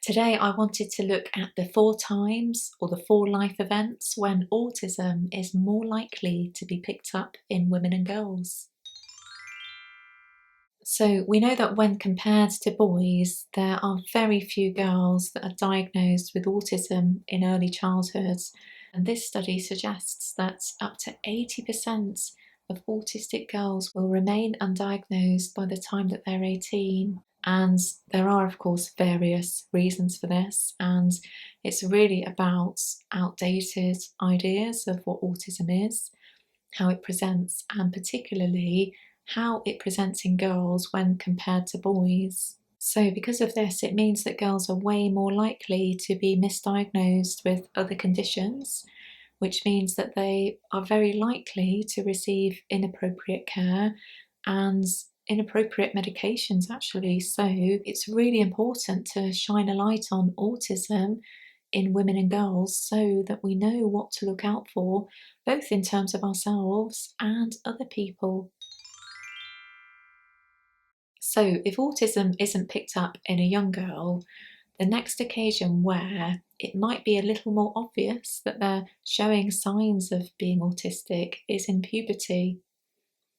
Today I wanted to look at the 4 times or the 4 life events when autism is more likely to be picked up in women and girls. So we know that when compared to boys, there are very few girls that are diagnosed with autism in early childhood. And this study suggests that up to 80% of autistic girls will remain undiagnosed by the time that they're 18. And there are, of course, various reasons for this. And it's really about outdated ideas of what autism is, how it presents, and particularly how it presents in girls when compared to boys. So because of this, it means that girls are way more likely to be misdiagnosed with other conditions, which means that they are very likely to receive inappropriate care and inappropriate medications actually. So it's really important to shine a light on autism in women and girls so that we know what to look out for, both in terms of ourselves and other people. So if autism isn't picked up in a young girl, the next occasion where it might be a little more obvious that they're showing signs of being autistic is in puberty.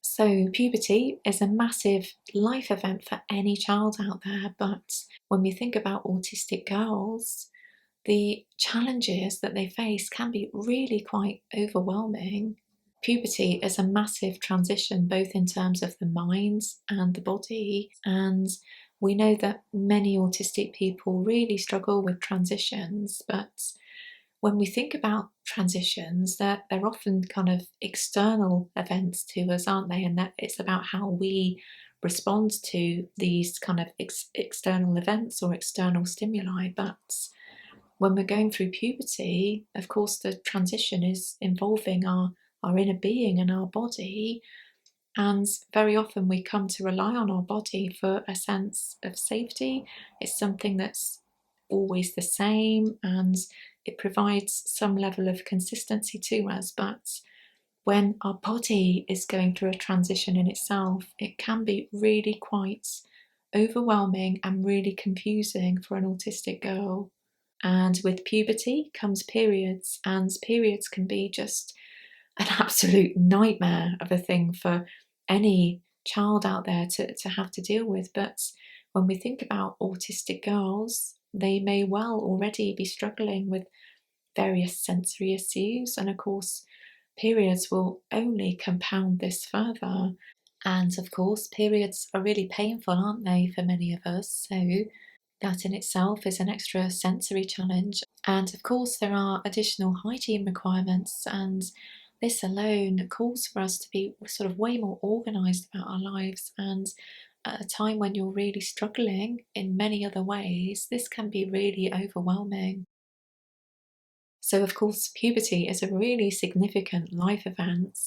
So puberty is a massive life event for any child out there, but when we think about autistic girls, the challenges that they face can be really quite overwhelming. Puberty is a massive transition, both in terms of the mind and the body, and we know that many autistic people really struggle with transitions, but when we think about transitions, they're often kind of external events to us, aren't they? And that it's about how we respond to these kind of external events or external stimuli. But when we're going through puberty, of course, the transition is involving our inner being and our body. And very often we come to rely on our body for a sense of safety. It's something that's always the same and it provides some level of consistency to us. But when our body is going through a transition in itself, it can be really quite overwhelming and really confusing for an autistic girl. And with puberty comes periods, and periods can be just an absolute nightmare of a thing for any child out there to have to deal with. But when we think about autistic girls, they may well already be struggling with various sensory issues, and of course, periods will only compound this further. And of course, periods are really painful, aren't they, for many of us? So that in itself is an extra sensory challenge. And of course, there are additional hygiene requirements, and this alone calls for us to be sort of way more organised about our lives. And at a time when you're really struggling in many other ways, this can be really overwhelming. So, of course, puberty is a really significant life event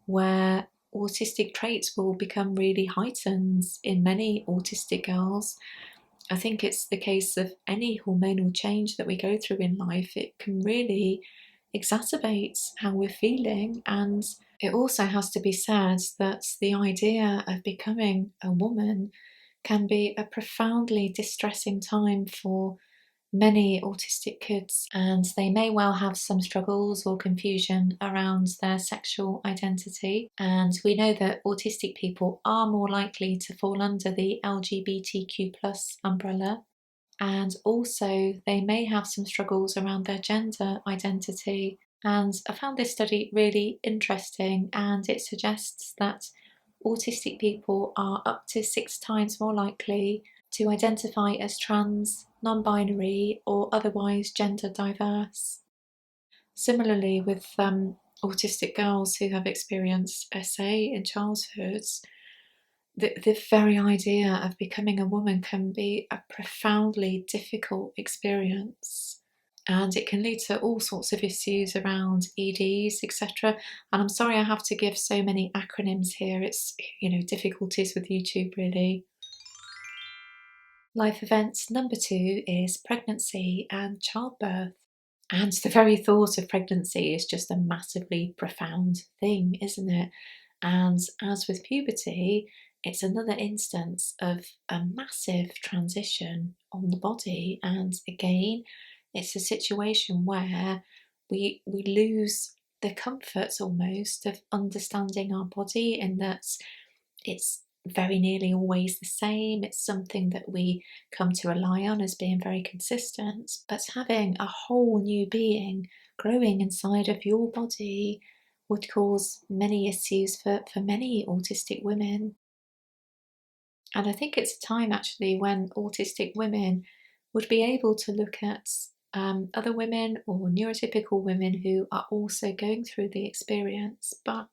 where autistic traits will become really heightened in many autistic girls. I think it's the case of any hormonal change that we go through in life, it can really exacerbate how we're feeling. And it also has to be said that the idea of becoming a woman can be a profoundly distressing time for many autistic kids, and they may well have some struggles or confusion around their sexual identity. And we know that autistic people are more likely to fall under the LGBTQ plus umbrella, and also they may have some struggles around their gender identity. And I found this study really interesting, and it suggests that autistic people are up to 6 times more likely to identify as trans, non-binary, or otherwise gender diverse. Similarly, with autistic girls who have experienced SA in childhood, the very idea of becoming a woman can be a profoundly difficult experience. And it can lead to all sorts of issues around EDs, etc. And I'm sorry I have to give so many acronyms here. It's, difficulties with YouTube, really. Life event number 2 is pregnancy and childbirth. And the very thought of pregnancy is just a massively profound thing, isn't it? And as with puberty, it's another instance of a massive transition on the body. And again, it's a situation where we lose the comforts almost of understanding our body, in that it's very nearly always the same. It's something that we come to rely on as being very consistent. But having a whole new being growing inside of your body would cause many issues for many autistic women. And I think it's a time actually when autistic women would be able to look at other women or neurotypical women who are also going through the experience, but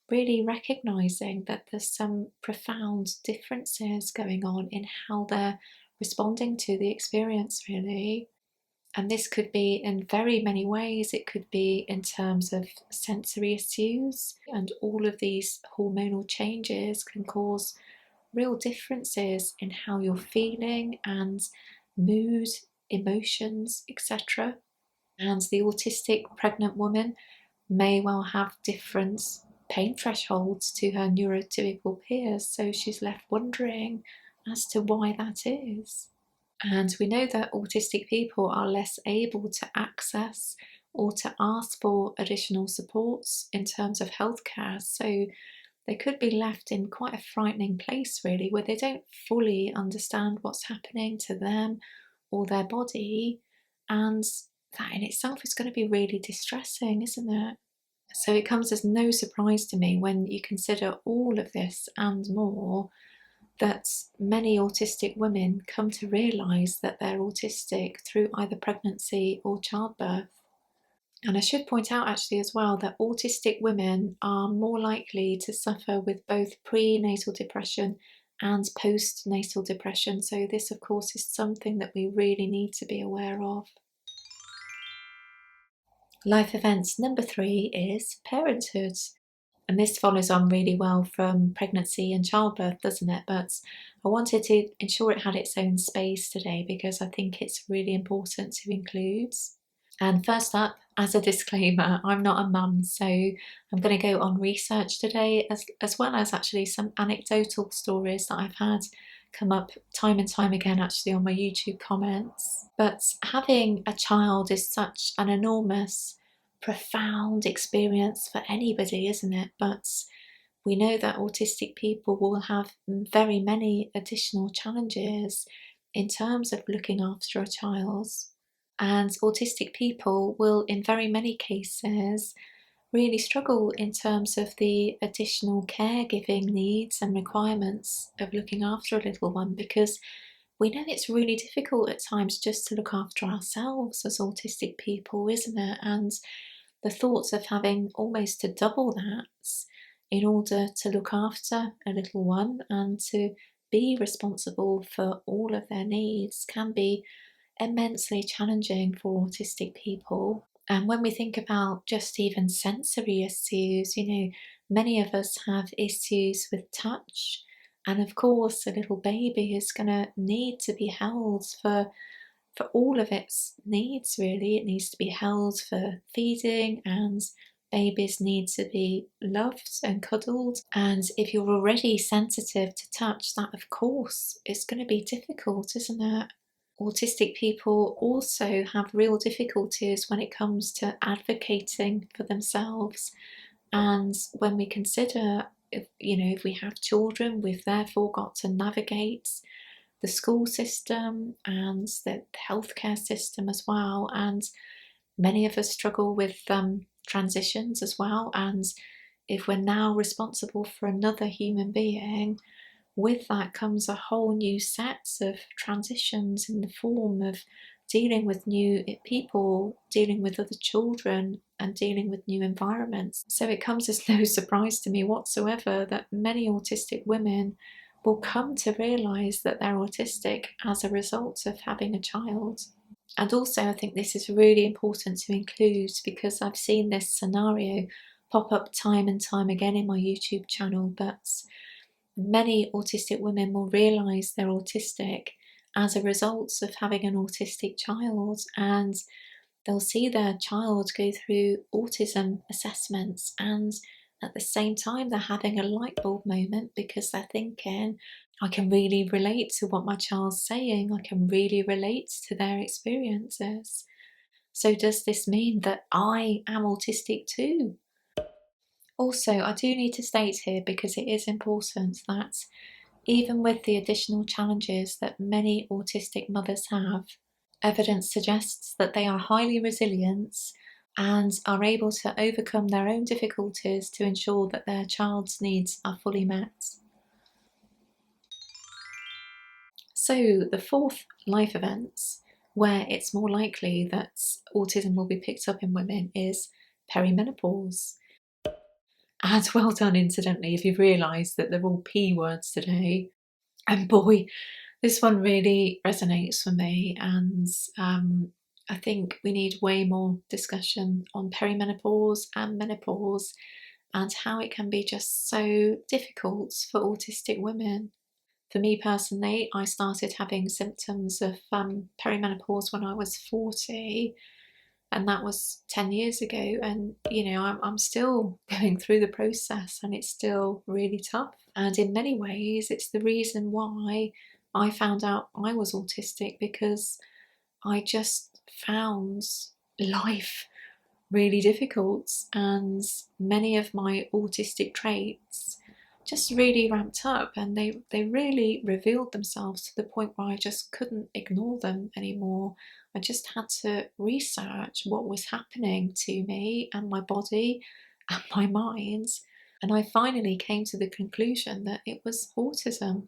really recognizing that there's some profound differences going on in how they're responding to the experience, really. And this could be in very many ways. It could be in terms of sensory issues, and all of these hormonal changes can cause real differences in how you're feeling and mood, emotions, etc. And the autistic pregnant woman may well have different pain thresholds to her neurotypical peers, so she's left wondering as to why that is. And we know that autistic people are less able to access or to ask for additional supports in terms of healthcare, so they could be left in quite a frightening place, really, where they don't fully understand what's happening to them or their body, and that in itself is going to be really distressing, isn't it? So it comes as no surprise to me when you consider all of this and more, that many autistic women come to realise that they're autistic through either pregnancy or childbirth. And I should point out actually as well that autistic women are more likely to suffer with both prenatal depression and postnatal depression. So this of course is something that we really need to be aware of. Life events number 3 is parenthood. And this follows on really well from pregnancy and childbirth, doesn't it? But I wanted to ensure it had its own space today because I think it's really important to include. And first up, as a disclaimer, I'm not a mum, so I'm going to go on research today, as well as actually some anecdotal stories that I've had come up time and time again actually on my YouTube comments. But having a child is such an enormous, profound experience for anybody, isn't it? But we know that autistic people will have very many additional challenges in terms of looking after a child. And autistic people will, in very many cases, really struggle in terms of the additional caregiving needs and requirements of looking after a little one, because we know it's really difficult at times just to look after ourselves as autistic people, isn't it? And the thoughts of having almost to double that in order to look after a little one and to be responsible for all of their needs can be immensely challenging for autistic people. And when we think about just even sensory issues, many of us have issues with touch. And of course, a little baby is going to need to be held for all of its needs, really. It needs to be held for feeding, and babies need to be loved and cuddled. And if you're already sensitive to touch, that of course is going to be difficult, isn't it? Autistic people also have real difficulties when it comes to advocating for themselves. And when we consider, if we have children, we've therefore got to navigate the school system and the healthcare system as well. And many of us struggle with transitions as well. And if we're now responsible for another human being, with that comes a whole new set of transitions in the form of dealing with new people, dealing with other children, and dealing with new environments. So it comes as no surprise to me whatsoever that many autistic women will come to realise that they're autistic as a result of having a child. And also, I think this is really important to include because I've seen this scenario pop up time and time again in my YouTube channel, but many autistic women will realise they're autistic as a result of having an autistic child, and they'll see their child go through autism assessments and At the same time, they're having a light bulb moment because they're thinking, I can really relate to what my child's saying, I can really relate to their experiences. So does this mean that I am autistic too? Also, I do need to state here, because it is important, that even with the additional challenges that many autistic mothers have, evidence suggests that they are highly resilient and are able to overcome their own difficulties to ensure that their child's needs are fully met. So the fourth life event where it's more likely that autism will be picked up in women is perimenopause. And well done, incidentally, if you've realised that they're all P words today. And boy, this one really resonates for me, and I think we need way more discussion on perimenopause and menopause and how it can be just so difficult for autistic women. For me personally, I started having symptoms of perimenopause when I was 40, and that was 10 years ago. And I'm still going through the process, and it's still really tough. And in many ways, it's the reason why I found out I was autistic, because I just found life really difficult, and many of my autistic traits just really ramped up, and they really revealed themselves to the point where I just couldn't ignore them anymore. I just had to research what was happening to me and my body and my mind, and I finally came to the conclusion that it was autism.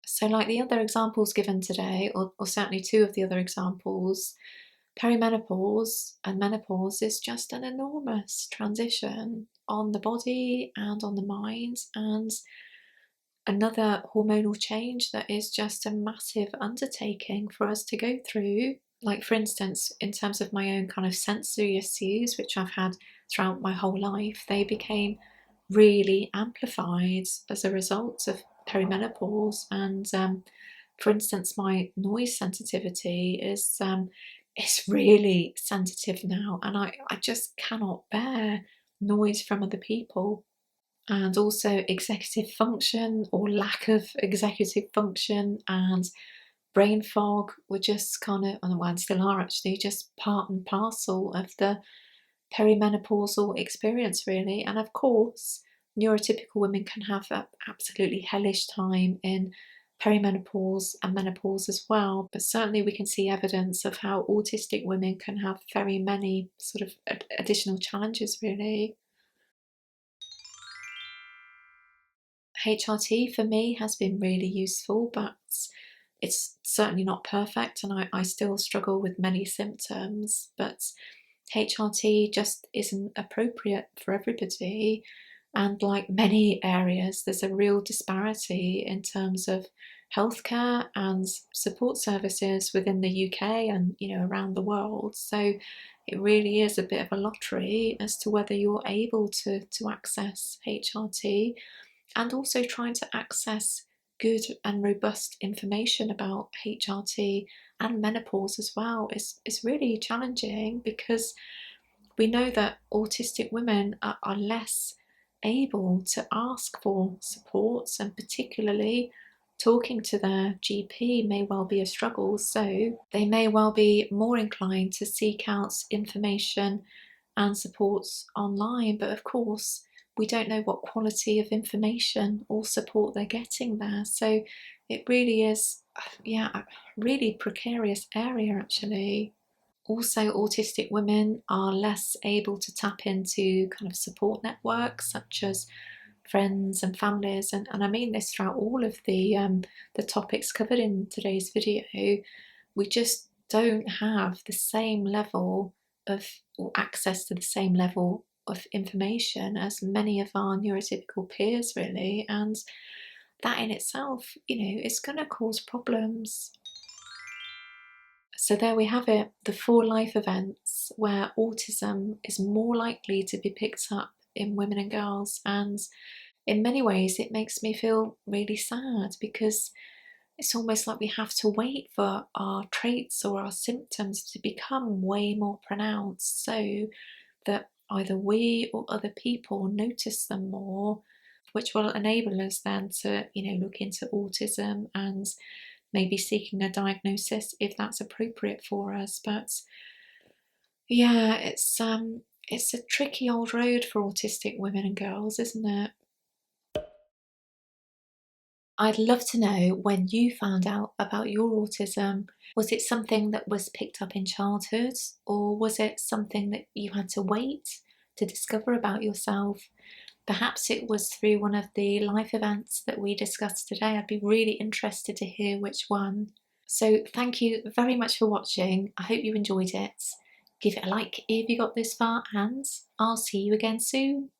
So, like the other examples given today, or certainly two of the other examples, perimenopause and menopause is just an enormous transition on the body and on the mind, and another hormonal change that is just a massive undertaking for us to go through. Like, for instance, in terms of my own kind of sensory issues, which I've had throughout my whole life, they became really amplified as a result of perimenopause. And for instance, my noise sensitivity is really sensitive now, and I just cannot bear noise from other people. And also executive function, or lack of executive function, and brain fog were just kind of, and still are actually, just part and parcel of the perimenopausal experience, really. And of course, neurotypical women can have an absolutely hellish time in perimenopause and menopause as well. But certainly we can see evidence of how autistic women can have very many sort of additional challenges, really. HRT for me has been really useful, but it's certainly not perfect, and I still struggle with many symptoms. But HRT just isn't appropriate for everybody, and like many areas, there's a real disparity in terms of healthcare and support services within the UK and around the world. So it really is a bit of a lottery as to whether you're able to access HRT, and also trying to access good and robust information about HRT and menopause as well is really challenging, because we know that autistic women are less able to ask for support, and particularly talking to their GP may well be a struggle. So they may well be more inclined to seek out information and supports online, but of course we don't know what quality of information or support they're getting there. So it really is, yeah, a really precarious area actually. Also, autistic women are less able to tap into kind of support networks such as friends and families, and I mean this throughout all of the topics covered in today's video. We just don't have the same level of, or access to the same level of information as many of our neurotypical peers, really, and that in itself, is going to cause problems. So there we have it, the 4 life events where autism is more likely to be picked up in women and girls. And in many ways it makes me feel really sad, because it's almost like we have to wait for our traits or our symptoms to become way more pronounced so that either we or other people notice them more, which will enable us then to, look into autism and maybe seeking a diagnosis if that's appropriate for us. But yeah, it's a tricky old road for autistic women and girls, isn't it? I'd love to know when you found out about your autism. Was it something that was picked up in childhood, or was it something that you had to wait to discover about yourself? Perhaps it was through one of the life events that we discussed today. I'd be really interested to hear which one. So thank you very much for watching. I hope you enjoyed it. Give it a like if you got this far, and I'll see you again soon.